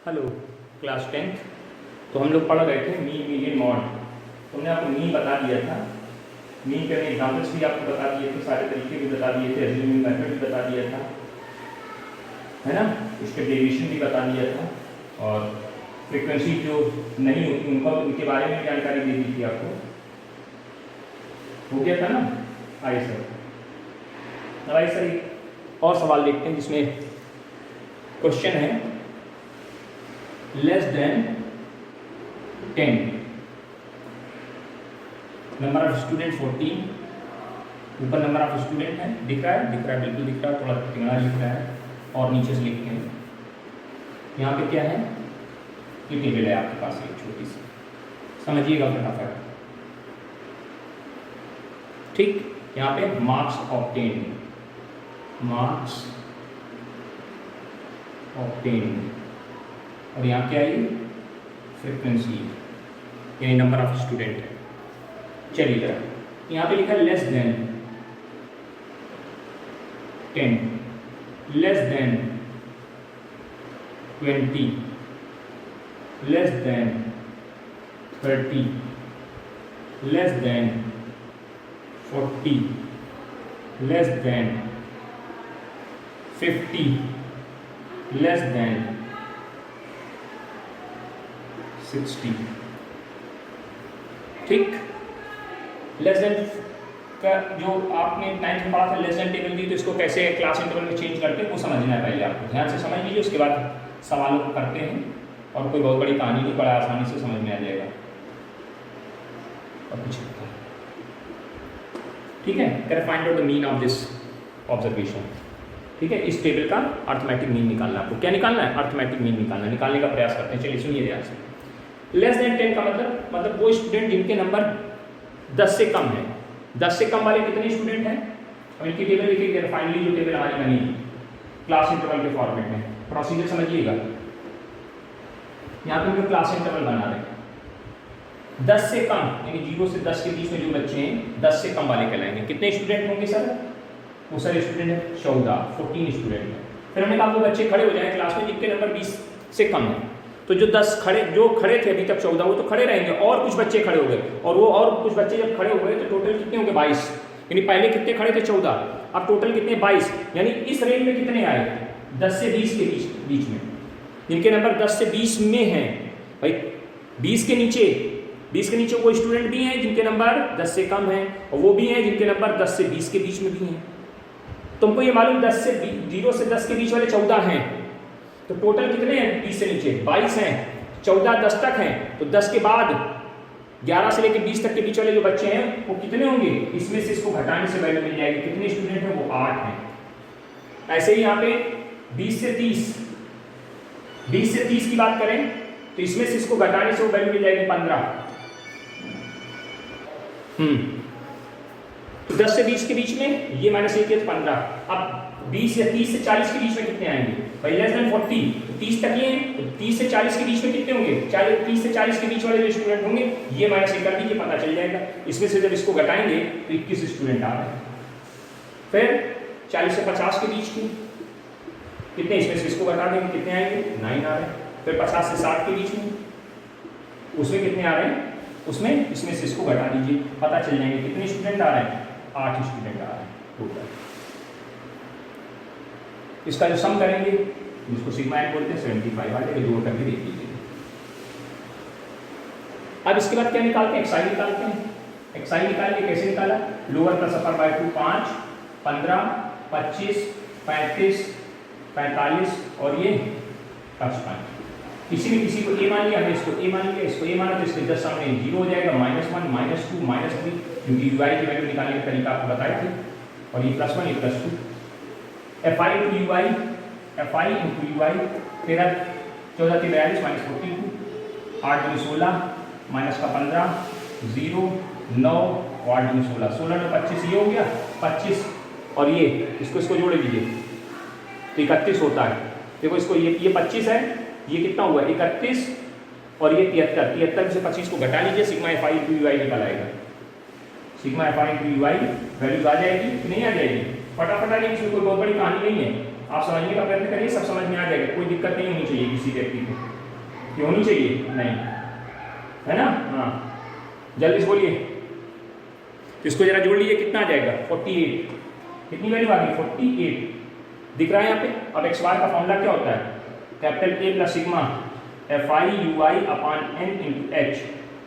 Hello class 10th। तो हम लोग पढ़ रहे थे मीन मीडियन मॉड। तो हमने आपको मीन बता दिया था, मीन के एग्जाम्पल्स भी आपको बता दिए थे, सारे तरीके भी बता दिए थे, एज्यूमिंग मेथड भी बता दिया था, है ना। उसके डेविएशन भी बता दिया था और फ्रीक्वेंसी जो नहीं होती उनके बारे में जानकारी दे दी थी आपको। हो गया था ना। आइए सर, अब आइए सर एक और सवाल देखते हैं जिसमें क्वेश्चन है less than 10, number of student 14, ऊपर नंबर ऑफ स्टूडेंट है, दिख रहा है बिल्कुल दिख रहा है, थोड़ा टिंगड़ा लिख रहा है और नीचे से लिखते हैं। यहाँ पे क्या है, ये टेबल है आपके पास एक छोटी सी, समझिएगा फटाफट। ठीक, यहाँ पे मार्क्स ऑब्टेन और यहाँ क्या है, फ्रीक्वेंसी यानी नंबर ऑफ स्टूडेंट है। चलिए जरा, यहाँ पे लिखा है less than 10, less than 20, less than 30, less than 40, less than 50, less than 60। ठीक, लेस देन का जो आपने 9th में पढ़ा था, लेस देन टेबल दी, तो इसको कैसे क्लास इंटरवल में चेंज करते हैं वो समझना है पहले आपको। ध्यान से समझ लीजिए, उसके बाद सवालों को करते हैं और कोई बहुत बड़ी कहानी नहीं, बड़ा आसानी से समझ में आ जाएगा। और कुछ ठीक है, can find out the mean of this observation. ठीक है, इस टेबल का अर्थमेटिक मीन निकालना है आपको। क्या निकालना है? अर्थमेटिक मीन निकालना, निकालने का प्रयास करते हैं। चलिए सुनिए ध्यान से। लेस देन 10 का मतलब वो स्टूडेंट जिनके नंबर 10 से कम है। 10 से कम वाले कितने स्टूडेंट हैं, और इनकी टेबल लिखिए। फाइनली जो टेबल हमारी बनी क्लास इंटरवल के फॉर्मेट में, प्रोसीजर समझिएगा। यहाँ पे हम क्लास इंटरवल बना रहे हैं। 10 से कम यानी 0 से 10 के बीच में जो बच्चे हैं 10 से कम वाले कहलाएंगे। कितने स्टूडेंट होंगे सर? वो सारे स्टूडेंट है 14 स्टूडेंट है। फिर हमने कहा वो बच्चे खड़े हो जाए क्लास में जिनके नंबर 20 से कम है। तो जो 10 जो खड़े थे अभी तक 14, वो तो खड़े रहेंगे और कुछ बच्चे खड़े हो गए, और वो और कुछ बच्चे जब खड़े हो गए तो टोटल कितने होंगे? 22। यानी पहले कितने खड़े थे? 14, अब टोटल कितने? 22। यानी इस रेंज में कितने आए? 10 से 20 के बीच में, जिनके नंबर 10 से 20 में हैं। भाई 20 के नीचे वो स्टूडेंट भी हैं जिनके नंबर 10 से कम हैं, और वो भी हैं जिनके नंबर 10 से 20 के बीच में भी हैं। तुमको ये मालूम 0 से 10 के बीच वाले 14 हैं, तो टोटल कितने हैं? 20 से नीचे 22 हैं, 14 10 तक हैं, तो 10 के बाद 11 से लेकर 20 तक के बीच वाले जो बच्चे हैं वो कितने होंगे? इसमें से इसको घटाने से वैल्यू मिल जाएगी। कितने स्टूडेंट हैं? वो 8 हैं। ऐसे ही यहाँ पे 20 से 30 की बात करें तो इसमें से इसको घटाने से वो वैल्यू मिल जाएगी 15। तो 10 से 20 के बीच में ये -1 है तो 15। अब 20 या 30 से 40 के बीच में कितने आएंगे? भाई लेस देन 40, तो 30 तक ये हैं, तो 30 से 40 के बीच में कितने होंगे? 30 से 40 के बीच वाले जो स्टूडेंट होंगे ये -1 कर दीजिए, पता चल जाएगा। इसमें से जब इसको घटाएंगे तो 21 स्टूडेंट आ रहे हैं। फिर 40 से 50 के बीच की कितने, इसमें से इसको घटा देंगे, कितने आएंगे? 9 आ रहे हैं। फिर 50 से 60 के बीच में उसमें कितने आ रहे हैं? उसमें इसमें से इसको घटा दीजिए, पता चल जाएंगे कितने स्टूडेंट आ रहे हैं? 8 स्टूडेंट आ रहे हैं टोटल। इसका जो सम करेंगे जिसको सिग्मा एन बोलते हैं 75 वाले, जोड़ करके देख लीजिए। अब इसके बाद क्या निकालते हैं? एक्साई निकालते हैं। एक्साई निकाल के कैसे निकाला? लोअर प्लस अपर बाय 2, 5, 15, 25, 35, 45 और ये 55। किसी ने किसी को ए मान लिया, हमने इसको ए मान लिया, इसको ए माना, तो इसके जस्ट सामने 0 हो जाएगा, -1, -2, -3, क्योंकि ui की वैल्यू निकालने का तरीका आपको बताए थे। और ये +1 ये +2, fi into ui 13 14 42 -42, 8 दूनी 16, माइनस का 15, 0 9 और 8 दूनी 16, 16 में 25 ये हो गया 25, और ये इसको जोड़ लीजिए तो 31 होता है। देखो इसको ये 25 है, ये कितना हुआ? 31, और ये 73 से 25 को घटा लीजिए, सिग्मा fi into ui निकल आएगा। Sigma fi into ui value आ जाएगी कि नहीं आ जाएगी? फटाफट आ जाएगी, इसमें कोई बहुत बड़ी कहानी नहीं है। आप समझने का प्रयत्न करिए, सब समझ में आ जाएगा, कोई दिक्कत नहीं होनी चाहिए किसी व्यक्ति को। क्यों होनी चाहिए? नहीं, है ना? हाँ, जल्दी से बोलिए। तो इसको जरा जोड़ लीजिए, कितना आ जाएगा? 48। कितनी वैल्यू आ गई? 48 दिख रहा है यहाँ पे। अब एक्स बार का फॉर्मूला क्या होता है? Capital A plus sigma FI/UI upon n into H.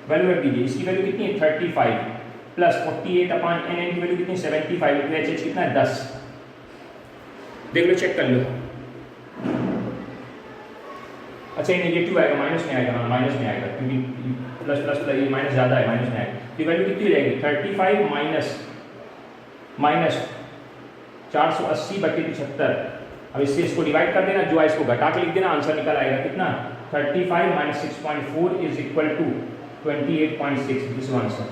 Value रख दीजिए, इसकी वैल्यू कितनी है? 35 प्लस 48 अपॉन n, n की वैल्यू कितनी? 75 इंटू एच, कितना है? 10। देख लो, चेक कर लो। अच्छा, ये नेगेटिव आएगा, माइनस में आएगा। हाँ, माइनस में आएगा क्योंकि प्लस प्लस प्लस ये माइनस ज़्यादा है, माइनस में आएगा। तो वैल्यू कितनी हो जाएगी? 35 माइनस 480/75। अब इससे इसको डिवाइड कर देना, जो है इसको घटा के लिख देना, आंसर निकल आएगा कितना? 35 minus 6.4 is equal to 28.6। This answer.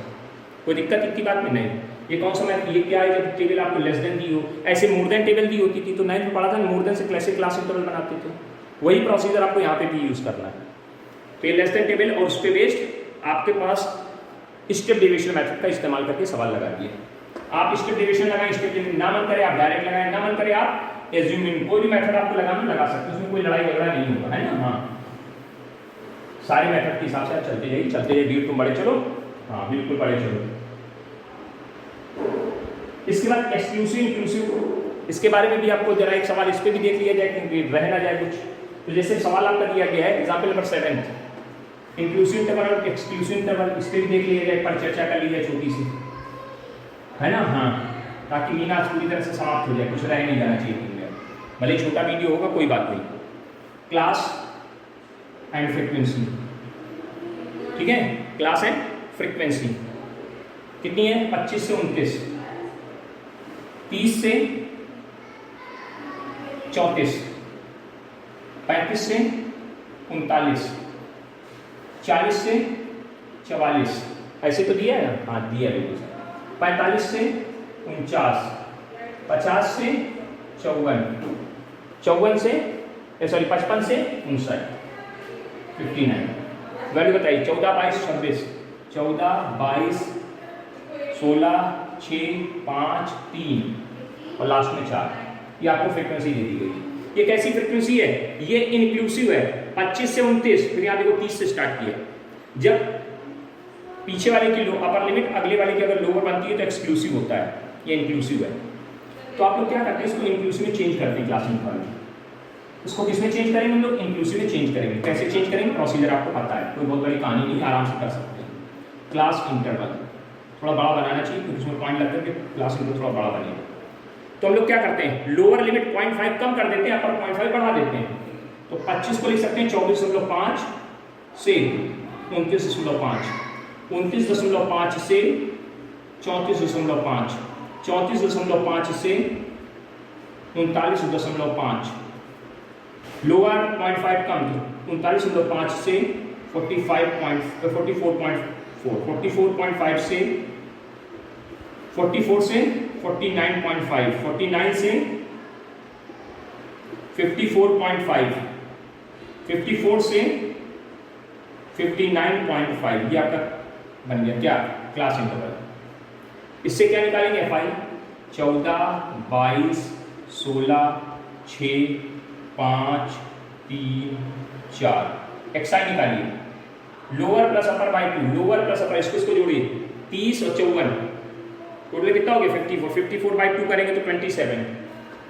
कोई दिक्कत इतनी बात में नहीं। ये कौन सा मैथ? ये क्या है? जब टेबल आपको लेस देन दी हो, ऐसे मोर देन टेबल दी होती थी तो 9th में पढ़ा था, मोर देन से कैसे क्लास इंटरवल बनाते थे, वही प्रोसीजर आपको यहाँ पे भी यूज करना है। तो ये लेस देन टेबल और उस पर बेस्ड आपके पास स्टेप डेविएशन मेथड का इस्तेमाल करके सवाल लगा दिए। आप स्टेप डेविएशन लगाएं, स्टेप डेविएशन ना मन करे आप डायरेक्ट लगाएं, ना मन करे आप एज्यूमिंग, कोई भी मेथड आपको लगाना लगा सकते हैं, उसमें कोई लड़ाई झगड़ा नहीं होगा, है ना? हाँ, सारे मेथड के हिसाब से आप चलते जाइए, चलते जाइए। वीर तुम बड़े चलो। हाँ, बिल्कुल बड़े चलो। इसके बाद एक्सक्लूसिव इंक्लूसिव, इसके बारे में भी आपको जरा एक सवाल इस पर भी देख लिया जाए क्योंकि रह ना जाए कुछ। तो जैसे सवाल आपका दिया गया है एग्जाम्पल नंबर 7, इंक्लूसिव इंटरवल और एक्सक्लूसिव इंटरवल, इस पर भी देख लिया जाए, पर चर्चा कर लीजिए छोटी सी, है ना? हाँ, ताकि मीना आज पूरी तरह से समाप्त हो जाए, कुछ रह नहीं जाना चाहिए। भले छोटा वीडियो होगा, कोई बात नहीं। क्लास एंड फ्रीक्वेंसी, ठीक है? क्लास एंड फ्रीक्वेंसी कितनी है? 25 से 29, 30 से 34, 35 से 39, 40 से 44, ऐसे तो दिया है ना? हाँ, दिया है। 45 से 49, 50 से 54, 54 से 55 से 59, 59। वैल्यू बताइए। 14, 22, 26, 14, 22, 16, 6, 5, 3 और लास्ट में 4। ये आपको फ्रीक्वेंसी दे दी गई। ये कैसी फ्रीक्वेंसी है? ये इनक्लूसिव है। 25 से 29, फिर यहाँ देखो 30 से स्टार्ट किया। जब पीछे वाले की अपर लिमिट अगले वाले की अगर लोअर बनती है तो एक्सक्लूसिव होता है, ये इंक्लूसिव है। तो आप लोग क्या करते हैं? इसको इंक्लूसिव में चेंज करते हैं क्लास इंटरवल में। इसको किसमें चेंज करेंगे? हम लोग इंक्लूसिव में चेंज करेंगे। कैसे चेंज करेंगे? प्रोसीजर आपको पता है, कोई बहुत बड़ी कहानी नहीं, आराम से कर सकते हैं। क्लास इंटरवल थोड़ा बड़ा बनाना चाहिए क्योंकि उसमें पॉइंट लगता है कि क्लास इंटरवल थोड़ा बड़ा बनेगा। तो हम लोग क्या करते हैं? लोअर लिमिट 0.5 कम कर देते हैं, अपर 0.5 बढ़ा देते हैं। तो 25 को लिख सकते हैं 24.5 से 29.5, 29.5 से 34.5, 34.5 से 39.5, लोअर 0.5 कम, 39.5 से 44.4, 44.5 से 44 से 49.5, 49 से 54.5, 54 से 59.5। ये आपका बन गया क्या? Class interval. इससे क्या निकालेंगे? FI 14, 22, 16, 6, 5, 3, 4। XI निकालिए। Lower plus upper by 2, lower plus अपर, इसको जोड़िए। 30 और 54 टोटल कितना हो गया? 54, 54 बाई 2 करेंगे तो 27,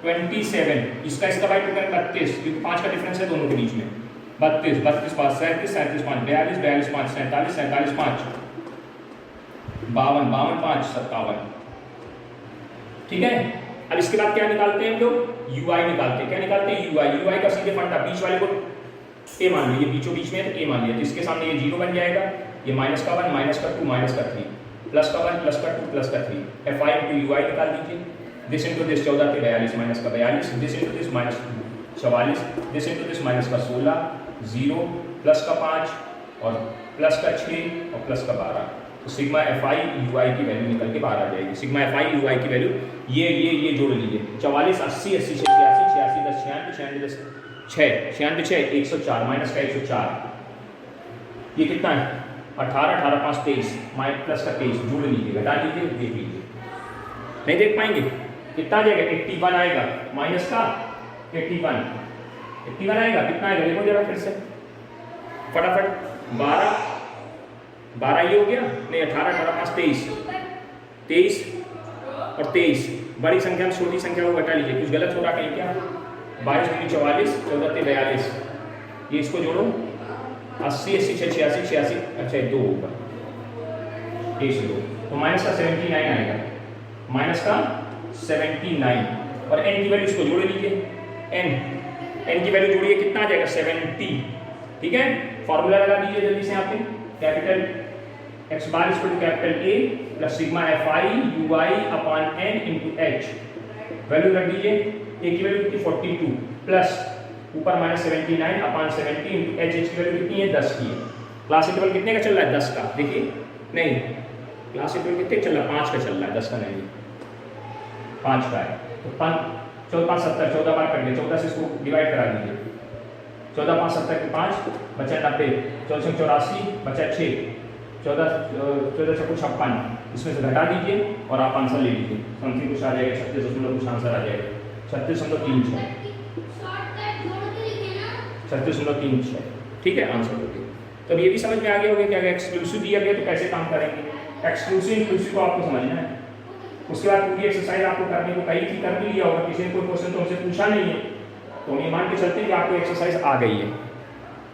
27। इसका बाई 2 करेंगे 32, क्योंकि 5 का डिफरेंस है दोनों के बीच में। 32, 32, 5, 37, 37, 5, 42, 42, 5, 47, 47, 5, 52, 52, 5, 57। ठीक है? अब इसके बाद क्या निकालते हैं हम लोग? UI निकालते हैं। क्या निकालते हैं? UI का सीधे फंडा, बीच वाले को A मान लीजिए, बीचों बीच में A मान लिया, तो इसके सामने ये 0 बन जाएगा, ये माइनस का 1, माइनस का 2, माइनस का 3, प्लस का 1, प्लस का 2, प्लस का 3। FI into UI निकाल दीजिए। दिस इंटू दिस 14 के 42, माइनस का 42, this into this minus 44, this into this minus का 16, 0, प्लस का 5 और प्लस का 6 और प्लस का 12। तो सिग्मा FI UI की वैल्यू निकल के बाहर आ जाएगी। सिग्मा FI UI की वैल्यू ये जोड़ लीजिए। 44, 80, 80, 86, 86, 10, 96, 10, 6, 96, 104, माइनस का 104। ये कितना है? 18, 18, 5, 23, प्लस का 23, जोड़ लीजिए, घटा लीजिए, देख लीजिए। नहीं देख पाएंगे? कितना आ जाएगा? 81 आएगा, माइनस का 81 आएगा, कितना आएगा देखो जरा फिर से फटाफट। 12 ये हो गया, नहीं 18 18 5 23 और 23। बड़ी संख्या में छोटी संख्या को घटा लीजिए, कुछ गलत हो रहा कहीं क्या? 22 दूनी 44, 14 ते 42, ये इसको जोड़ो 80 80 6 86 86, अच्छा 2 होगा, ये 0 तो माइनस का 79 आएगा, माइनस का 79 और n की वैल्यू इसको जोड़ लीजिए, n की वैल्यू जोड़िए कितना आ जाएगा 70। ठीक है, फॉर्मूला लगा दीजिए जल्दी से यहाँ पे, capital x bar equal to capital A plus sigma fi ui upon n into h, value रख दीजिए, a की वैल्यू कितनी 42 प्लस ऊपर माइनस 79 अपॉन 70 इंटू h, की वैल्यू कितनी है 10 की है। क्लास इंटरवल कितने का चल रहा है 10 का, देखिए नहीं क्लास इंटरवल कितने चल रहा है 5 का चल रहा है, 10 का नहीं 5 का है। तो 14 5 70, 14 बार कट गए, 14 से इसको डिवाइड करा दीजिए, 14 5 70 के 5 बचा 90, 14 84 बचा 6, 14 14 56, इसमें से घटा दीजिए और आप आंसर ले लीजिए, समथिंग कुछ आ जाएगा 36 कुछ आंसर आ जाएगा 36.36, 36.36। ठीक है, आंसर हो गया। तो अब ये भी समझ में आ गया होगा कि अगर एक्सक्लूसिव दिया गया तो कैसे काम करेंगे। एक्सक्लूसिव इंक्लूसिव को आपको समझना है, उसके बाद पूरी एक्सरसाइज आपको करने को कही थी, कर भी लिया होगा, किसी ने कोई क्वेश्चन तो हमसे पूछा नहीं है, तो हम ये मान के चलते हैं कि आपको एक्सरसाइज आ गई है।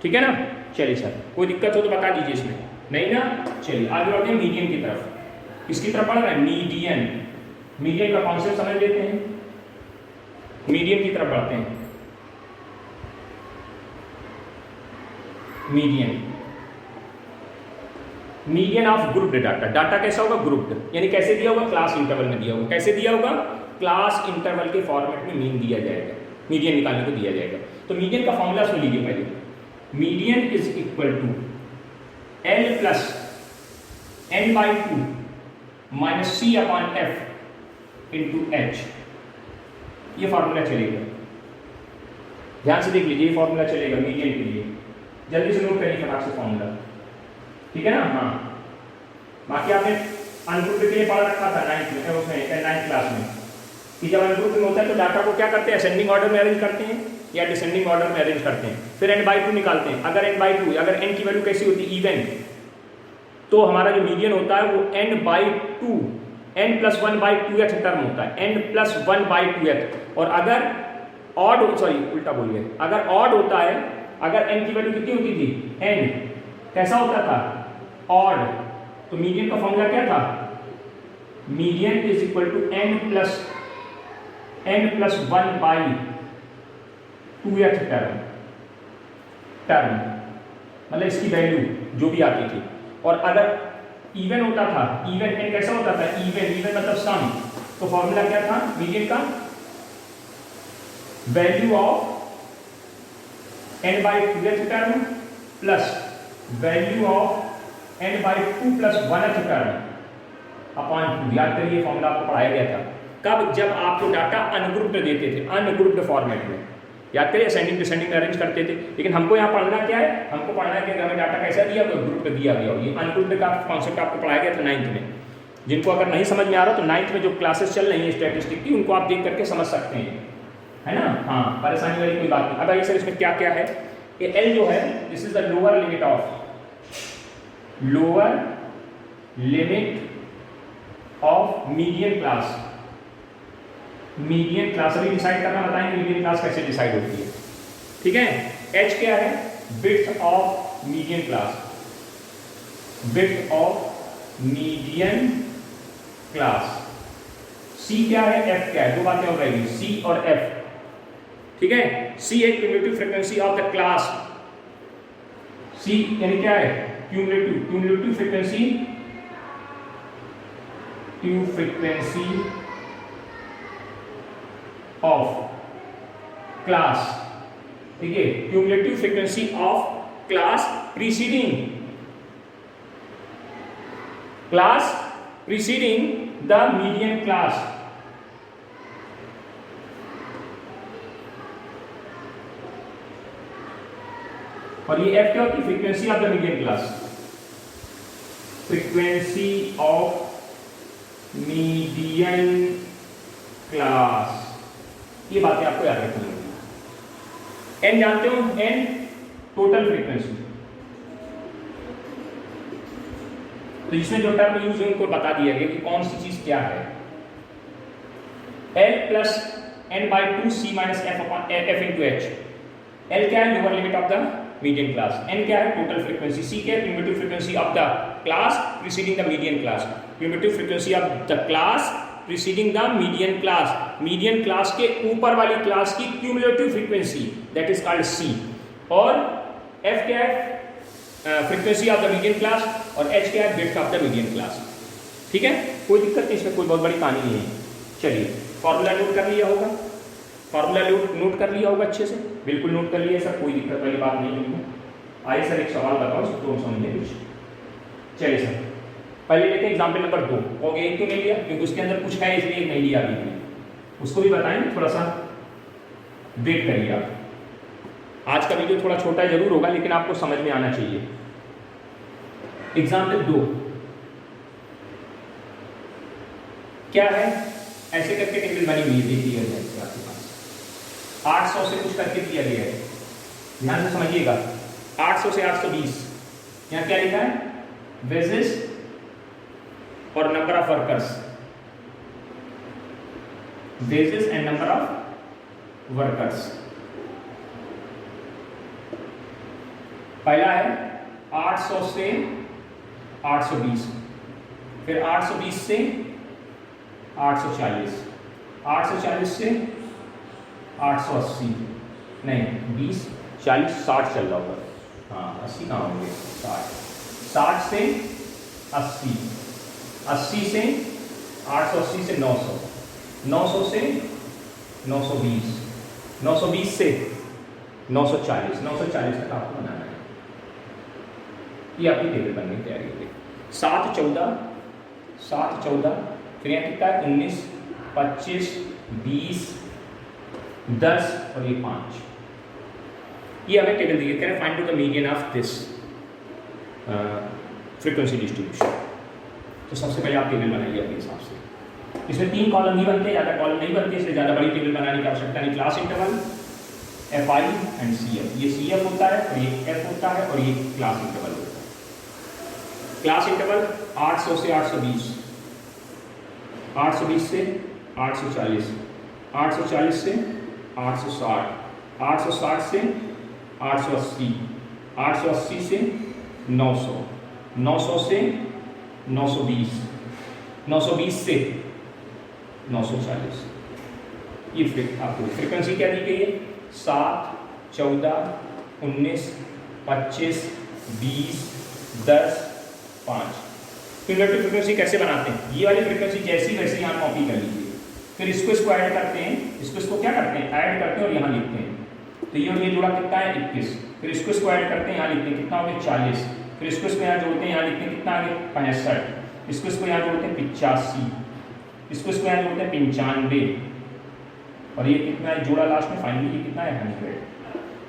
ठीक है ना, चलिए सर कोई दिक्कत हो तो बता दीजिए इसमें, नहीं ना। चलिए आगे बढ़ते हैं मीडियन की तरफ। किसकी तरफ पढ़ रहे हैं? मीडियन। मीडियन का कॉन्सेप्ट समझ लेते हैं, मीडियन की तरफ बढ़ते हैं। Median of grouped data. Data कैसा होगा? ग्रुप्ड, यानी कैसे दिया होगा? क्लास इंटरवल में दिया होगा। कैसे दिया होगा? क्लास इंटरवल के फॉर्मेट में मीन दिया जाएगा, मीडियन निकालने को दिया जाएगा। तो मीडियन का फॉर्मूला सुन लीजिए पहले, median is equal to L plus n/2 minus C upon F into H, ये फॉर्मूला चलेगा। ध्यान से देख लीजिए, ये फॉर्मूला चलेगा मीडियन के लिए, जल्दी से नोट करिए फटाक से फॉर्मूला। ठीक है ना, हाँ। बाकी आपने अनग्रुप्ड के लिए पढ़ा रखा था 9th क्लास में कि जब अनग्रुप्ड में होता है तो डाटा को क्या करते हैं? असेंडिंग ऑर्डर में अरेंज करते हैं या डिसेंडिंग ऑर्डर में अरेंज करते हैं, फिर n/2 निकालते हैं। अगर n/2, अगर n की वैल्यू कैसी होती है? इवन, तो हमारा जो मीडियन होता है वो n/2, n plus 1/2th term होता है, n प्लस 1/2th। और अगर ऑड, सॉरी उल्टा बोल गए, अगर ऑड होता है, अगर n की वैल्यू कितनी होती थी? n कैसा होता था? ऑड। तो मीडियन का फॉर्मूला क्या था? Median is equal to n plus 1/2th term, मतलब इसकी वैल्यू जो भी आती थी। और अगर इवन होता था, इवन n कैसा होता था? इवन मतलब सम, तो फॉर्मूला क्या था मीडियन का? Value of n/2th term plus value of n/2 plus 1th term upon 2। याद करिए फॉर्मूला आपको पढ़ाया गया था कब? जब आपको डाटा अनग्रुप्ड देते थे, अनग्रुप्ड फॉर्मेट में। याद करिए, असेंडिंग डिसेंडिंग में अरेंज करते थे, लेकिन हमको यहाँ पढ़ना क्या है? हमको पढ़ना है कि हमें डाटा कैसा दिया हुआ? ग्रुप दिया गया हो। ये अनग्रुप्ड का कॉन्सेप्ट आपको पढ़ाया गया था 9th में। जिनको अगर नहीं समझ में आ रहा तो 9th में जो क्लासेस चल रही है स्टैटिस्टिक की, उनको आप देख करके समझ सकते हैं, है ना। हाँ, परेशानी वाली कोई बात नहीं। अब आइए सर इसमें क्या क्या है। ये L जो है, this is the lower limit of median class. Median class अभी डिसाइड करना बताएंगे, मीडियन क्लास कैसे डिसाइड होती है। ठीक है। H क्या है? Width of median class, width of median class. C क्या है? F क्या है? दो बातें हो रहेगी, C और F। ठीक है। C है cumulative frequency of the class. C यानी क्या है? Cumulative frequency, of class. ठीक है, cumulative frequency of class preceding the median class. और ये F क्या होती है? Frequency of the median class, frequency of median class. ये बातें आपको याद रखनी होगी। एन जानते हो, एन टोटल फ्रीक्वेंसी। तो इसमें जो टर्म यूज है उनको बता दिया गया कि कौन सी चीज क्या है। L plus n by 2c minus f into H. L क्या है, lower limit of the median class. n क्या है, टोटल फ्रीक्वेंसी। c क्या है, cumulative frequency of the class preceding the median class. Cumulative frequency of the class preceding the median class. Median class के ऊपर वाली class की cumulative frequency, that is called c। और f क्या है, frequency of the median class, और h क्या है, width of the median class. ठीक है, कोई दिक्कत नहीं, इसमें कोई बहुत बड़ी कहानी नहीं है। चलिए, फॉर्मूला नोट कर लिया होगा, फॉर्मूला नोट कर लिया होगा अच्छे से, बिल्कुल नोट कर लिया सर, कोई दिक्कत वाली बात नहीं बिल्कुल। आइए सर एक सवाल बताओ, तो हम समझें कुछ। चलिए सर, पहले लेते हैं एग्जाम्पल नंबर 2। हो गया, एक क्यों नहीं लिया, क्योंकि उसके अंदर कुछ है इसलिए नहीं लिया अभी मैंने, उसको भी बताएंगे, थोड़ा सा वेट करिए आप। आज का वीडियो थोड़ा छोटा जरूर होगा, लेकिन आपको समझ में आना चाहिए। एग्जाम्पल 2 क्या है, ऐसे करके टेबल बनी हुई है, देखिएगा आपके पास 800 से कुछ करके दिया गया है, ध्यान से समझिएगा। 800 से 820, यहाँ क्या लिखा है, वेजेस और number of workers, wages and number of workers. पहला है 800 से 820, फिर 820 से 840, 840 से 880, नहीं 20 40 60 चल रहा होगा, हाँ 80 कहाँ होंगे, 60 से 80, 80 से 880 से 900, 900 से 920, 920 से 940, 940 तक आपको बनाना है। ये आपकी टेबल बनने की तैयारी होगी। 7 14, 7 14, फिर यहाँ कितना है, 19 25 20 10 और ये 5। ये हमें टेबल दी है, find to the median of this frequency distribution. तो सबसे पहले आप टेबल बनाइए अपने हिसाब से। इसमें 3 कॉलम नहीं बनते, ज़्यादा कॉलम नहीं बनते, इसलिए ज़्यादा बड़ी टेबल बनाने की आवश्यकता नहीं। Class interval FI and CF, ये CF होता है और ये F होता है और ये क्लास इंटरवल होता है। क्लास इंटरवल 800 से 820, 820 से 840, 840 से 860, 860 से 880, 880 से 900, 900 से 920, 920 से 940। ये आपको फ्रीक्वेंसी क्या दी गई है, 7 14 19 25 20 10 5। क्यूमुलेटिव फ्रीक्वेंसी कैसे बनाते हैं, ये वाली फ्रीक्वेंसी जैसी वैसे यहाँ कॉपी कर लीजिए, फिर इसको ऐड करते हैं, इसको क्या करते हैं, ऐड करते हैं और यहाँ लिखते हैं। तो ये और ये जोड़ा कितना है, 21, फिर इसको ऐड करते हैं, यहाँ लिखते हैं कितना हो गया, 40, फिर इसको यहाँ जोड़ते हैं, यहाँ लिखते हैं कितना आ गया, 65, इसको यहाँ जोड़ते हैं 85, इसको यहाँ जोड़ते हैं 95, और ये कितना है जोड़ा लास्ट में, फाइनली ये कितना है 100,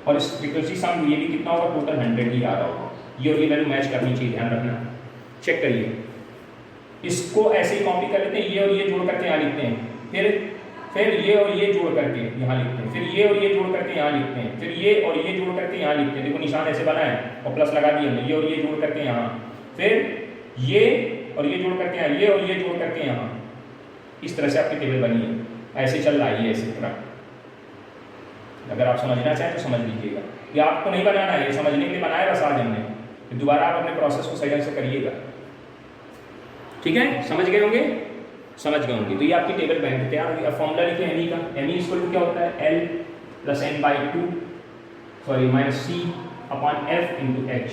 और इस फ्रीक्वेंसी सम ये भी कितना होगा, टोटल 100 ही आ रहा होगा। ये और ये वैल्यू मैच करनी चाहिए, ध्यान रखना, चेक करिए। इसको ऐसे ही कॉपी कर लेते हैं, ये और ये जोड़ करके यहाँ लिखते हैं, फिर ये और ये जोड़ करके यहाँ लिखते हैं, फिर ये और ये जोड़ करके यहाँ लिखते हैं, फिर ये और ये जोड़ करके यहाँ लिखते हैं। देखो निशान ऐसे बना है और प्लस लगा दिया हमने, ये और ये जोड़ करके यहाँ, फिर ये और ये जोड़ करके यहाँ, ये और ये जोड़ करके यहाँ। इस तरह से आपकी टेबल बनी है, ऐसे चल रहा है ये ऐसे पूरा। अगर आप समझना चाहें तो समझ लीजिएगा, ये आपको नहीं बनाना है, ये समझने के लिए बनाया बस आज हमने, फिर दोबारा आप अपने प्रोसेस को सही ढंग से करिएगा। ठीक है, समझ गए होंगे, समझ गए होंगे। तो ये आपकी टेबल बन के तैयार होगी। अब फॉर्मूला लिखिए एम ई का, एम ई इक्वल टू क्या होता है, L plus n by 2 sorry minus C upon F into H,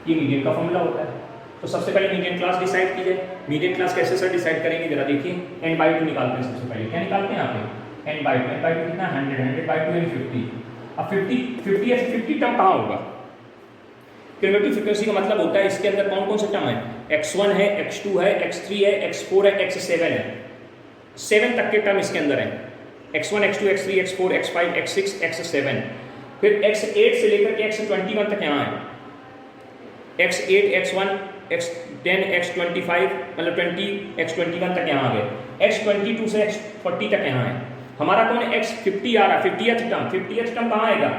ये मीडियन का फॉर्मूला होता है। तो सबसे पहले मीडियन क्लास डिसाइड की जाए। मीडियन क्लास कैसे सर डिसाइड करेंगे, जरा देखिए, n बाई 2 निकालते हैं सबसे पहले। क्या निकालते हैं यहाँ पे, n बाई 2 कितना, 100, 100 बाई 2 यानी 50। अब 50 टर्म कहाँ होगा, क्यूमुलेटिव फ्रीक्वेंसी का मतलब होता है इसके अंदर कौन कौन से टर्म है, x1 है, x2 है, x3 है, x4 है, x7 है, 7 तक के टर्म इसके अंदर है, x1 x2 x3 x4 x5 x6 x7, फिर x8 से लेकर के x21 तक यहाँ है, x8 x1 x10 x25 मतलब 20 x21 तक यहाँ आ गए, x22 से x40 तक यहाँ है। हमारा कौन है, x50 आ रहा है, 50th टर्म कहाँ आएगा,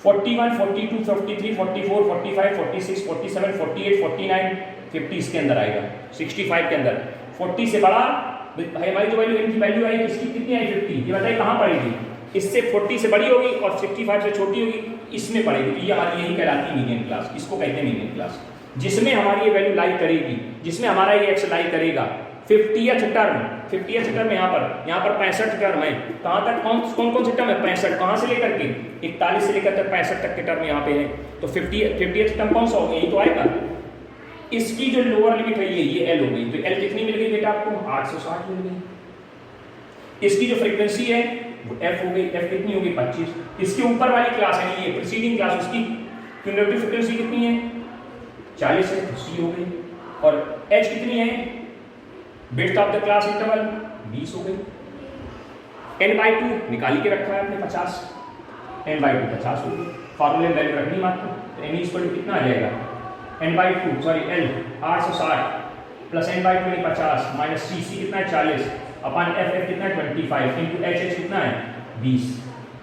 41, 42, 43, 44, 45, 46, 47, 48, 49, 50 इसके अंदर आएगा, 65 के अंदर। 40 से बड़ा हमारी जो वैल्यू इनकी वैल्यू आई इसकी कितनी आई 50, ये बताइए कहाँ पड़ेगी? इससे 40 से बड़ी होगी और 65 से छोटी होगी, इसमें पड़ेगी। तो ये हमारी यही कहलाती है मीडियन क्लास, इसको कहते हैं मीडियन क्लास, जिसमें हमारी ये वैल्यू लाई करेगी, जिसमें हमारा ये एक्स लाई करेगा। 50th टर्म, 50th टर्म यहाँ पर 65 टर्म है। कहाँ तक कौन कौन से टर्म है? 65, कहाँ से लेकर के 41 से लेकर तक 65 तक के टर्म यहाँ पे है। तो 50th टर्म कौन सा होगा? यही तो आएगा। इसकी जो लोअर लिमिट है ये एल हो गई। तो एल कितनी मिल गई बेटा आपको? 860 मिल गई। इसकी जो फ्रीक्वेंसी है वो एफ हो गई। एफ कितनी होगी? 25। इसके ऊपर वाली क्लास है ये प्रीसीडिंग क्लास, उसकी क्यूमुलेटिव फ्रीक्वेंसी कितनी है? 40 है, तो सी हो गई। और एच कितनी है? Width of the class interval 20 हो गई। n/2 निकाल के रखा है आपने 50, n/2 50 हो गई। फॉर्मूले में वैल्यू रखनी मात्र, तो n इक्वल टू कितना आ जाएगा? n/2 sorry l 860 plus n/2 यानी 50 माइनस सी कितना है? 40 अपन एफ कितना है? 25 इंटू एच कितना है? 20।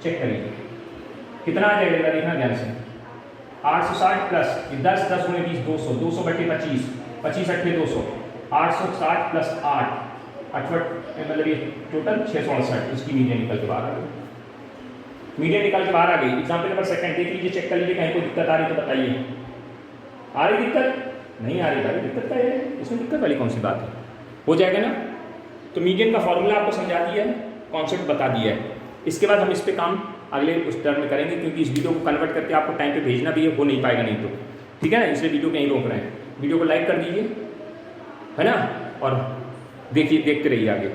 चेक करिए कितना आ जाएगा, देखना ध्यान से। 860 प्लस 10 10 गुणे 20 200, 200 बटे 25, 25 अट्ठे 200, 860 प्लस 8 68, मतलब ये टोटल 668। इसकी मीडियन निकल के बाहर आ गई। मीडियन निकल के बाहर आ गई। एग्जाम्पल नंबर सेकंड देख लीजिए, चेक कर लीजिए, कहीं कोई दिक्कत आ रही तो बताइए। आ रही दिक्कत? नहीं आ रही भाई, दिक्कत क्या है? इसमें दिक्कत वाली कौन सी बात है? हो जाएगा ना। तो मीडियन का फॉर्मूला आपको समझा दिया है, कॉन्सेप्ट बता दिया है। इसके बाद हम इस पे काम अगले उस टर्म में करेंगे, क्योंकि इस वीडियो को कन्वर्ट करके आपको टाइम पे भेजना भी है, हो नहीं पाएगा नहीं तो, ठीक है ना। इसलिए वीडियो कहीं रोक रहे हैं। वीडियो को लाइक कर दीजिए, है ना, और देखते रहिए आगे।